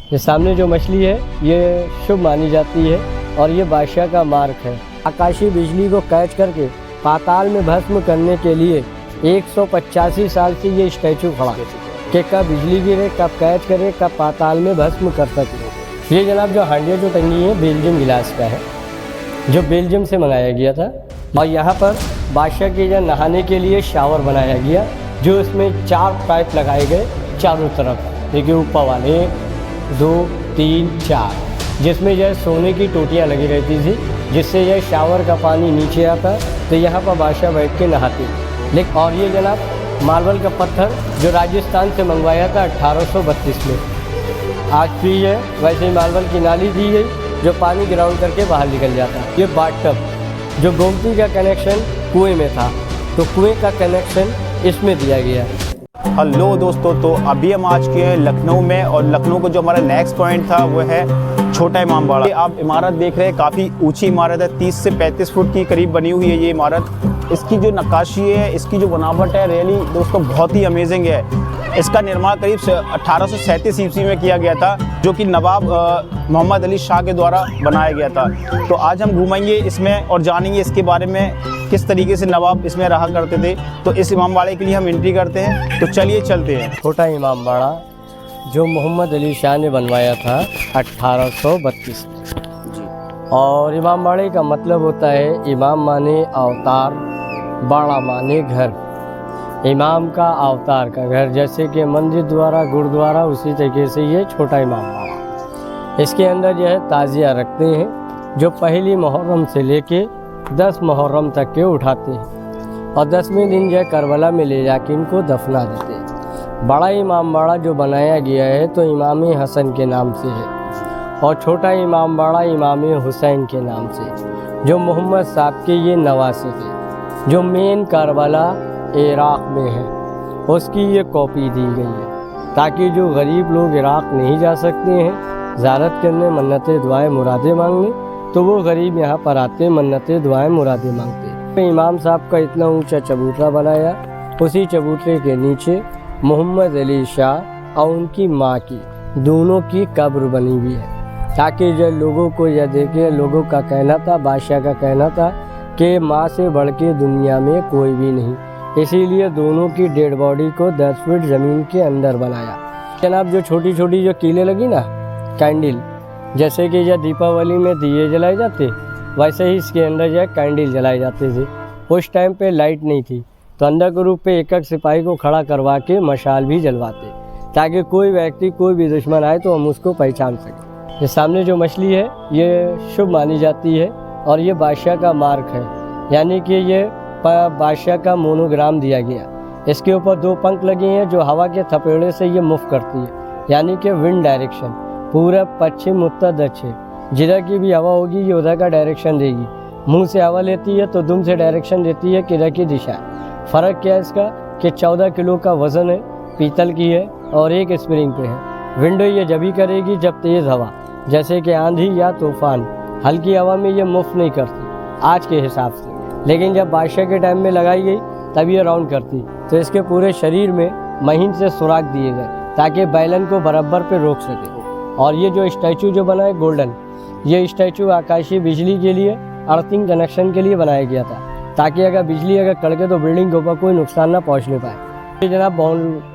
ये सामने जो मछली है ये शुभ मानी जाती है और ये बादशाह का मार्ग है। आकाशीय बिजली को कैच करके पाताल में भस्म करने के लिए 185 साल से ये स्टैचू खड़ा है कि कब बिजली गिरे, कब कैच करे, कब पाताल में भस्म कर सके। ये जनाब जो हांडिया जो टंगी है बेल्जियम गिलास का है, जो बेल्जियम से मंगाया गया था। और यहाँ पर बादशाह के यहाँ नहाने के लिए शावर बनाया गया, जो इसमें 4 पाइप लगाए गए चारों तरफ। देखिए ऊपर वाले 1 2 3 4, जिसमें यह सोने की टोटियाँ लगी रहती थी, जिससे यह शावर का पानी नीचे आता तो यहाँ पर बादशाह बैठ के नहाते। लेकिन और ये जनाब मार्बल का पत्थर जो राजस्थान से मंगवाया था 1832 में। आज भी है वैसे ही मार्बल की नाली दी गई जो पानी ग्राउंड करके बाहर निकल जाता। ये बाथटब जो गोमती का कनेक्शन कुएं में था, तो कुएं का कनेक्शन इसमें दिया गया। हेलो दोस्तों, तो अभी हम आज के हैं लखनऊ में, और लखनऊ को जो हमारा नेक्स्ट पॉइंट था वो है छोटा इमाम बाड़ा। आप इमारत देख रहे हैं, काफ़ी ऊंची इमारत है, 30 से 35 फुट की करीब बनी हुई है ये इमारत। इसकी जो नक्काशी है, इसकी जो बनावट है, रियली दोस्तों बहुत ही अमेजिंग है। इसका निर्माण करीब 1837 ईस्वी में किया गया था, जो कि नवाब मोहम्मद अली शाह के द्वारा बनाया गया था। तो आज हम घूमेंगे इसमें और जानेंगे इसके बारे में, किस तरीके से नवाब इसमें रहा करते थे। तो इस इमाम बाड़े के लिए हम एंट्री करते हैं, तो चलिए चलते हैं। छोटा इमाम बाड़ा जो मोहम्मद अली शाह ने बनवाया था 1832 में। और इमाम बाड़े का मतलब होता है इमाम माने अवतार, बाड़ा माने घर। इमाम का अवतार का घर, जैसे कि मंदिर द्वारा गुरुद्वारा, उसी तरीके से ये छोटा इमाम बाड़ा। इसके अंदर जो है ताजिया रखते हैं, जो पहली मुहर्रम से लेके 10 मुहर्रम तक के उठाते हैं, और 10वें दिन जो है करबला में ले जाके इनको दफना देते हैं। बड़ा इमाम बाड़ा जो बनाया गया है तो इमाम हसन के नाम से है, और छोटा इमाम बाड़ा इमाम हुसैन के नाम से, जो मोहम्मद साहब के ये नवासे थे, जो मेन करबला इराक़ में है, उसकी ये कॉपी दी गई है, ताकि जो गरीब लोग इराक़ नहीं जा सकते हैं ज़ियारत करने, मन्नतें दुआएं मुरादें मांगने, तो वो गरीब यहाँ पर आते, मन्नतें दुआएं मुरादें मांगते। इमाम साहब का इतना ऊंचा चबूतरा बनाया, उसी चबूतरे के नीचे मोहम्मद अली शाह और उनकी माँ की दोनों की कब्र बनी हुई है, ताकि जो लोगों को यह देखे। लोगों का कहना था, बादशाह का कहना था कि माँ से बढ़ के दुनिया में कोई भी नहीं, इसीलिए दोनों की डेड बॉडी को 10 फीट ज़मीन के अंदर बनाया। जनाब जो छोटी छोटी जो कीलें लगी ना, कैंडल, जैसे कि जब दीपावली में दिए जलाए जाते, वैसे ही इसके अंदर जो है कैंडल जलाए जाते थे। उस टाइम पे लाइट नहीं थी, तो अंदर के रूप पे एक सिपाही को खड़ा करवा के मशाल भी जलवाते, ताकि कोई व्यक्ति, कोई भी दुश्मन आए तो हम उसको पहचान सकें। ये सामने जो मछली है ये शुभ मानी जाती है और ये बादशाह का मार्क है, यानी कि ये बादशाह का मोनोग्राम दिया गया। इसके ऊपर 2 पंख लगे हैं जो हवा के थपेड़े से ये मूव करती है, यानी कि विंड डायरेक्शन, पूरब पश्चिम उत्तर दक्षिण, जिधर की भी हवा होगी ये उधर का डायरेक्शन देगी। मुंह से हवा लेती है तो दुम से डायरेक्शन देती है किधर की दिशा। फ़र्क क्या है इसका कि 14 किलो का वज़न है, पीतल की है और एक स्प्रिंग पे है। विंडो ये जब ही करेगी जब तेज़ हवा, जैसे कि आंधी या तूफान, हल्की हवा में ये मूव नहीं करती आज के हिसाब से, लेकिन जब बादशाह के टाइम में लगाई गई तब ये राउंड करती। तो इसके पूरे शरीर में महीन से सुराख दिए गए ताकि बैलन को बराबर पे रोक सके। और ये जो स्टैचू जो बना है गोल्डन, ये स्टैचू आकाशीय बिजली के लिए, अर्थिंग कनेक्शन के लिए बनाया गया था, ताकि अगर बिजली अगर कड़के तो बिल्डिंग के ऊपर कोई नुकसान ना पहुँचने पाए। ये जनाब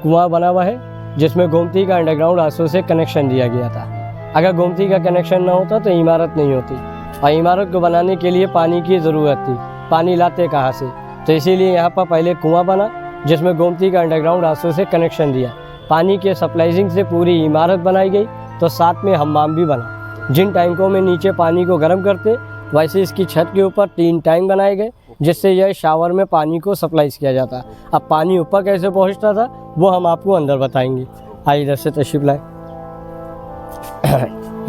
कुआं बना हुआ है जिसमें गोमती का अंडरग्राउंड आंसू से कनेक्शन दिया गया था। अगर गोमती का कनेक्शन ना होता तो इमारत नहीं होती, और इमारत को बनाने के लिए पानी की ज़रूरत थी। पानी लाते कहाँ से, तो इसीलिए यहाँ पर पहले कुआं बना जिसमें गोमती का अंडरग्राउंड आंसू से कनेक्शन दिया। पानी के सप्लाइजिंग से पूरी इमारत बनाई गई, तो साथ में हम्माम भी बना। जिन टैंकों में नीचे पानी को गर्म करते, वैसे इसकी छत के ऊपर 3 टैंक बनाए गए, जिससे यह शावर में पानी को सप्लाईज किया जाता। अब पानी ऊपर कैसे पहुँचता था वो हम आपको अंदर बताएंगे। आइए इधर से तशरीफ लाए।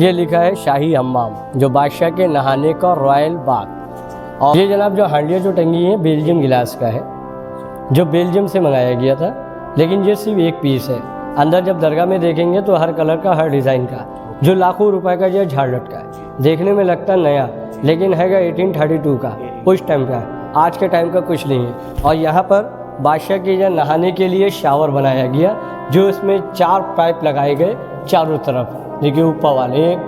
ये लिखा है शाही हम्माम, जो बादशाह के नहाने का रॉयल बाग। और ये जनाब जो हांडिया जो टंगी है बेल्जियम गिलास का है, जो बेल्जियम से मंगाया गया था, लेकिन ये सिर्फ एक पीस है। अंदर जब दरगाह में देखेंगे तो हर कलर का, हर डिज़ाइन का, जो लाखों रुपए का जो झाड़ लटका है, देखने में लगता नया, लेकिन हैगा 1832 का, उस टाइम का, आज के टाइम का कुछ नहीं है। और यहाँ पर बादशाह के यहाँ नहाने के लिए शावर बनाया गया, जो इसमें 4 पाइप लगाए गए चारों तरफ। देखिए ऊपर वाले 1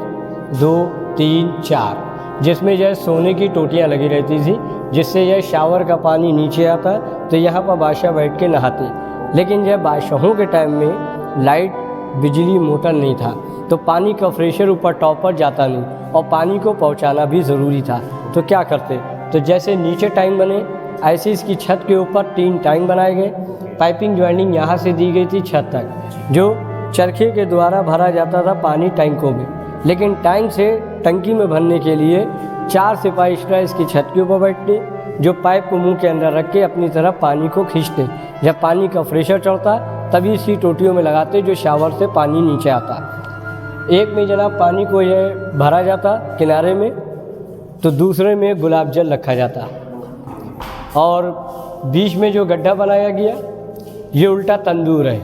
2 3 4, जिसमें जो है सोने की टोटियाँ लगी रहती थी, जिससे यह शावर का पानी नीचे आता तो यहाँ पर बादशाह बैठ के नहाते। लेकिन जब बादशाहों के टाइम में लाइट, बिजली, मोटर नहीं था, तो पानी का प्रेशर ऊपर टॉप पर जाता नहीं और पानी को पहुँचाना भी ज़रूरी था। तो क्या करते, तो जैसे नीचे टैंक बने, ऐसे इसकी छत के ऊपर 3 टैंक बनाए गए। पाइपिंग ज्वाइंटिंग यहाँ से दी गई थी छत तक, जो चरखे के द्वारा भरा जाता था पानी टैंकों में। लेकिन टैंक से टंकी में भरने के लिए 4 सिपाही एक्स्ट्रा इसकी छत के ऊपर बैठते, जो पाइप को मुंह के अंदर रख के अपनी तरफ पानी को खींचते। जब पानी का प्रेशर चढ़ता तभी इसी टोटियों में लगाते, जो शावर से पानी नीचे आता। एक में जनाब पानी को यह भरा जाता किनारे में, तो दूसरे में गुलाब जल रखा जाता, और बीच में जो गड्ढा बनाया गया ये उल्टा तंदूर है,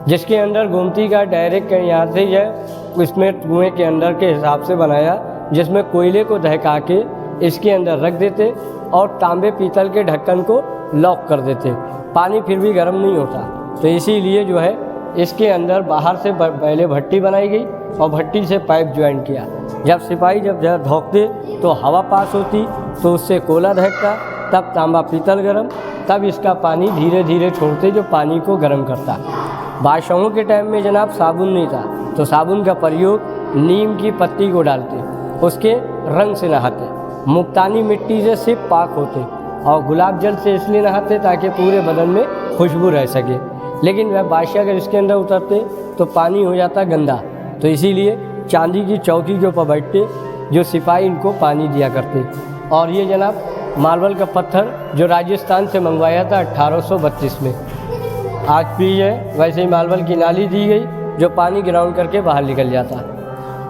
जिसके अंदर गोमती का डायरेक्ट यहाँ से यह इसमें कुएँ के अंदर के हिसाब से बनाया, जिसमें कोयले को दहका के इसके अंदर रख देते और तांबे पीतल के ढक्कन को लॉक कर देते। पानी फिर भी गर्म नहीं होता, तो इसीलिए जो है इसके अंदर बाहर से पहले भट्टी बनाई गई और भट्टी से पाइप ज्वाइन किया। जब सिपाही जब धोंकते तो हवा पास होती, तो उससे कोयला दहकता, तब तांबा पीतल गर्म, तब इसका पानी धीरे धीरे छोड़ते, जो पानी को गर्म करता। बादशाहों के टाइम में जनाब साबुन नहीं था, तो साबुन का प्रयोग नीम की पत्ती को डालते, उसके रंग से नहाते। मुल्तानी मिट्टी से सिर्फ पाक होते, और गुलाब जल से इसलिए नहाते ताकि पूरे बदन में खुशबू रह सके। लेकिन वह बादशाह अगर इसके अंदर उतरते तो पानी हो जाता गंदा, तो इसीलिए चांदी की चौकी के ऊपर बैठते, जो सिपाही इनको पानी दिया करते। और ये जनाब मार्बल का पत्थर जो राजस्थान से मंगवाया था 1832 में, आज भी है वैसे ही मार्बल की नाली दी गई, जो पानी ग्राउंड करके बाहर निकल जाता।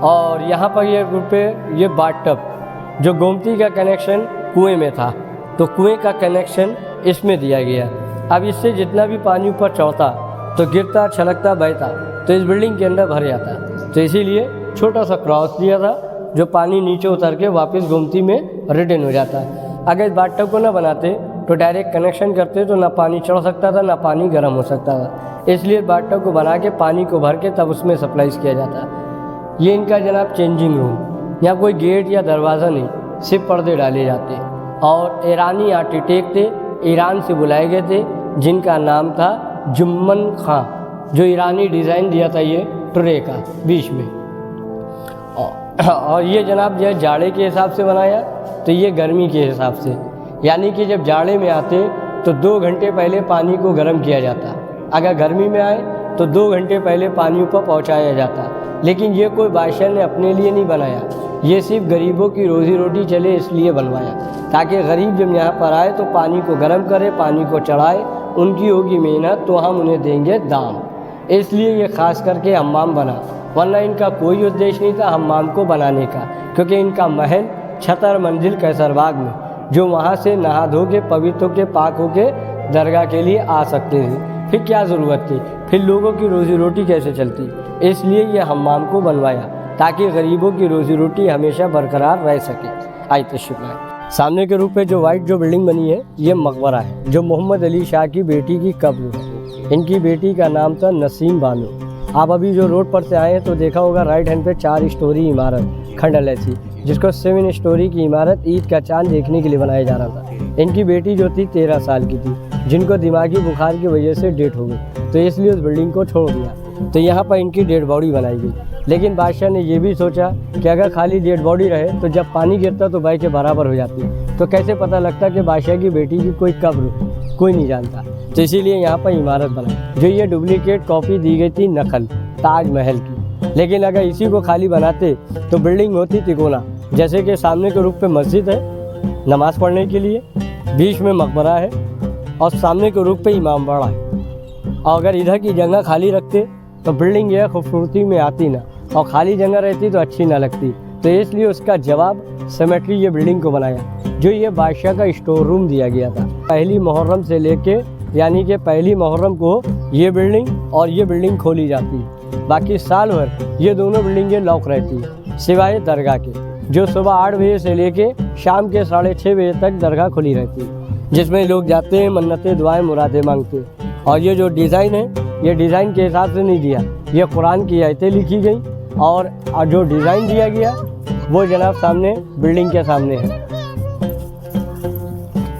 और यहाँ पर ये रुपये ये बाथटब, जो गोमती का कनेक्शन कुएं में था, तो कुएं का कनेक्शन इसमें दिया गया। अब इससे जितना भी पानी ऊपर चढ़ता तो गिरता, छलकता, बहता, तो इस बिल्डिंग के अंदर भर जाता। तो इसीलिए छोटा सा क्रॉस दिया था, जो पानी नीचे उतर के वापस गोमती में रिटर्न हो जाता। अगर इस बाथटब को ना बनाते तो डायरेक्ट कनेक्शन करते, तो ना पानी चढ़ सकता था, ना पानी गर्म हो सकता था। इसलिए बाथटब को बना के पानी को भर के तब उसमें सप्लाई किया जाता। ये इनका जनाब चेंजिंग रूम, यहाँ कोई गेट या दरवाज़ा नहीं, सिर्फ पर्दे डाले जाते। और ईरानी आर्किटेक्ट थे, ईरान से बुलाए गए थे, जिनका नाम था जुम्मन खां, जो ईरानी डिज़ाइन दिया था ये ट्रे का बीच में। और ये जनाब जो है जाड़े के हिसाब से बनाया, तो ये गर्मी के हिसाब से, यानी कि जब जाड़े में आते तो 2 घंटे पहले पानी को गर्म किया जाता, अगर गर्मी में आए तो 2 घंटे पहले पानी ऊपर पहुँचाया जाता। लेकिन ये कोई बादशाह ने अपने लिए नहीं बनाया, ये सिर्फ गरीबों की रोज़ी रोटी चले इसलिए बनवाया, ताकि गरीब जब यहाँ पर आए तो पानी को गर्म करे, पानी को चढ़ाए, उनकी होगी मेहनत तो हम उन्हें देंगे दाम। इसलिए ये ख़ास करके हम्माम बना, वरना इनका कोई उद्देश्य नहीं था हम्माम को बनाने का, क्योंकि इनका महल छतर मंजिल कैसरबाग में, जो वहाँ से नहा धो के पवित्र के पाक हो के दरगाह के लिए आ सकते थे। फिर क्या ज़रूरत थी, फिर लोगों की रोज़ी रोटी कैसे चलती, इसलिए ये हम्माम को बनवाया, ताकि गरीबों की रोज़ी रोटी हमेशा बरकरार रह सके। आई तशरीफ लाए। सामने के रूप में जो वाइट जो बिल्डिंग बनी है, ये मकबरा है, जो मोहम्मद अली शाह की बेटी की कब्र है। इनकी बेटी का नाम था नसीम बानो। आप अभी जो रोड पर से आए हैं तो देखा होगा राइट हैंड पे 4 स्टोरी इमारत खंडल ऐसी, जिसको 7 स्टोरी की इमारत ईद का चांद देखने के लिए बनाया जा रहा था। इनकी बेटी जो थी 13 साल की थी, जिनको दिमागी बुखार की वजह से डेथ हो गई, तो इसलिए उस बिल्डिंग को छोड़ दिया। तो यहाँ पर इनकी डेड बॉडी बनाई गई। लेकिन बादशाह ने ये भी सोचा कि अगर खाली डेड बॉडी रहे तो जब पानी गिरता तो भाई के बराबर हो जाती, तो कैसे पता लगता कि बादशाह की बेटी की कोई कब्र, कोई नहीं जानता। तो इसीलिए यहाँ पर इमारत बनाई, जो ये डुप्लीकेट कॉपी दी गई थी नकल ताजमहल की। लेकिन अगर इसी को खाली बनाते तो बिल्डिंग होती तिकोना, जैसे कि सामने के रूप पे मस्जिद है नमाज़ पढ़ने के लिए, बीच में मकबरा है और सामने के रूप पे इमाम बाड़ा है। और अगर इधर की जगह खाली रखते तो बिल्डिंग यह खूबसूरती में आती ना, और खाली जगह रहती तो अच्छी ना लगती। तो इसलिए उसका जवाब सिमेट्री ये बिल्डिंग को बनाया, जो ये बादशाह का स्टोर रूम दिया गया था। पहली मुहर्रम से लेके, यानी कि पहली मुहर्रम को ये बिल्डिंग और ये बिल्डिंग खोली जाती, बाकी साल भर ये दोनों बिल्डिंगें लॉक रहती, सिवाय दरगाह के, जो सुबह 8 बजे से लेके शाम के 6:30 बजे तक दरगाह खुली रहती, जिसमें लोग जाते हैं, मन्नतें, दुआएं, मुरादें मांगते। और ये जो डिज़ाइन है, ये डिज़ाइन के हिसाब से नहीं दिया, ये कुरान की आयतें लिखी गई और जो डिज़ाइन दिया गया वो जनाब सामने बिल्डिंग के सामने है।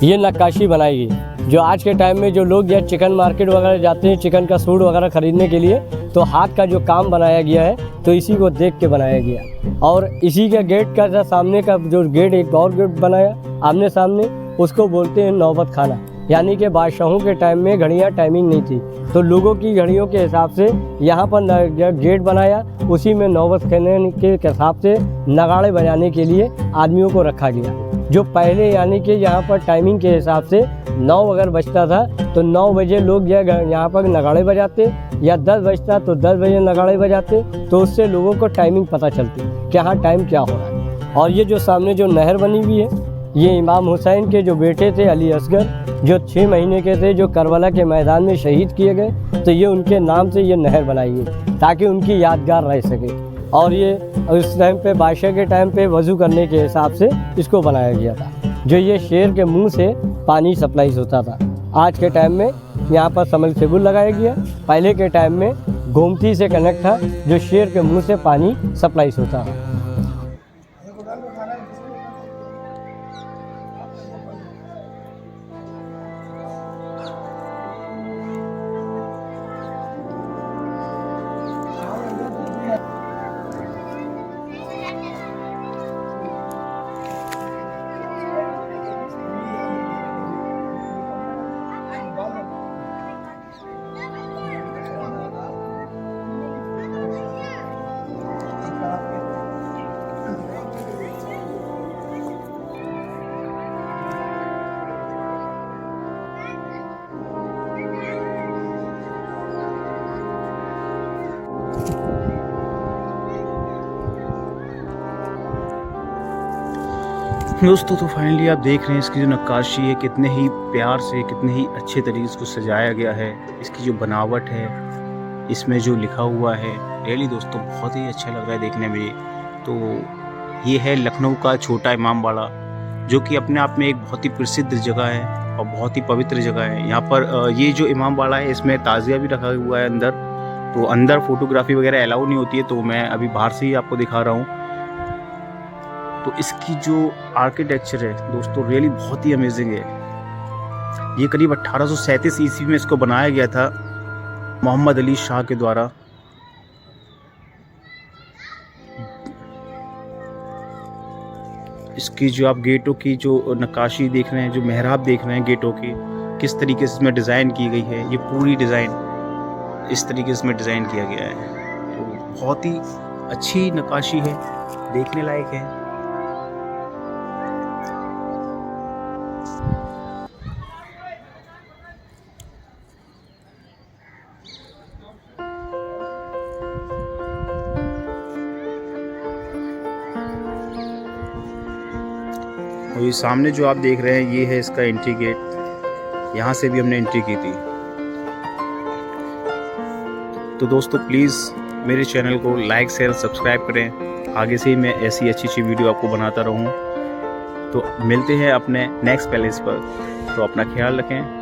ये नक्काशी बनाई गई। जो आज के टाइम में जो लोग या चिकन मार्केट वगैरह जाते हैं चिकन का सूट वगैरह ख़रीदने के लिए, तो हाथ का जो काम बनाया गया है तो इसी को देख के बनाया गया। और इसी के गेट का जो सामने का जो गेट, एक और गेट बनाया आमने सामने, उसको बोलते हैं नौबत खाना। यानी कि बादशाहों के टाइम में घड़ियाँ टाइमिंग नहीं थी, तो लोगों की घड़ियों के हिसाब से यहाँ पर गेट बनाया, उसी में नौबत खाने के हिसाब से नगाड़े बजाने के लिए आदमियों को रखा गया। जो पहले यानी कि यहाँ पर टाइमिंग के हिसाब से 9 अगर बजता था तो 9 बजे लोग यहाँ पर नगाड़े बजाते, या 10 बजता तो 10 बजे नगाड़े बजाते, तो उससे लोगों को टाइमिंग पता चलती कि हाँ टाइम क्या हो रहा है। और ये जो सामने जो नहर बनी हुई है, ये इमाम हुसैन के जो बेटे थे अली असगर, जो 6 महीने के थे, जो करबला के मैदान में शहीद किए गए, तो ये उनके नाम से ये नहर बनाई है ताकि उनकी यादगार रह सके। और ये उस टाइम पे बादशाह के टाइम पे वज़ू करने के हिसाब से इसको बनाया गया था। जो ये शेर के मुंह से पानी सप्लाई होता था। आज के टाइम में यहाँ पर समरसेबुल लगाया गया, पहले के टाइम में गोमती से कनेक्ट था, जो शेर के मुंह से पानी सप्लाई होता था। दोस्तों तो फाइनली आप देख रहे हैं इसकी जो नक्काशी है, कितने ही प्यार से, कितने ही अच्छे तरीके से इसको सजाया गया है। इसकी जो बनावट है, इसमें जो लिखा हुआ है, रियली दोस्तों बहुत ही अच्छा लग रहा है देखने में। तो ये है लखनऊ का छोटा इमाम बाड़ा, जो कि अपने आप में एक बहुत ही प्रसिद्ध जगह है और बहुत ही पवित्र जगह है। यहाँ पर ये जो इमाम बाड़ा है, इसमें ताज़िया भी रखा हुआ है अंदर, तो अंदर फोटोग्राफी वगैरह अलाउ नहीं होती है, तो मैं अभी बाहर से ही आपको दिखा रहा हूँ। तो इसकी जो आर्किटेक्चर है दोस्तों रियली बहुत ही अमेजिंग है। ये करीब 1837 ईस्वी में इसको बनाया गया था मोहम्मद अली शाह के द्वारा। इसकी जो आप गेटों की जो नक्काशी देख रहे हैं, जो मेहराब देख रहे हैं गेटों की, किस तरीके से इसमें डिज़ाइन की गई है, ये पूरी डिज़ाइन इस तरीके से इसमें डिज़ाइन किया गया है। तो बहुत ही अच्छी नक्काशी है, देखने लायक है। और ये सामने जो आप देख रहे हैं, ये है इसका एंट्री गेट। यहाँ से भी हमने एंट्री की थी। तो दोस्तों प्लीज़ मेरे चैनल को लाइक शेयर सब्सक्राइब करें, आगे से ही मैं ऐसी अच्छी वीडियो आपको बनाता रहूँ। तो मिलते हैं अपने नेक्स्ट पैलेस पर, तो अपना ख्याल रखें।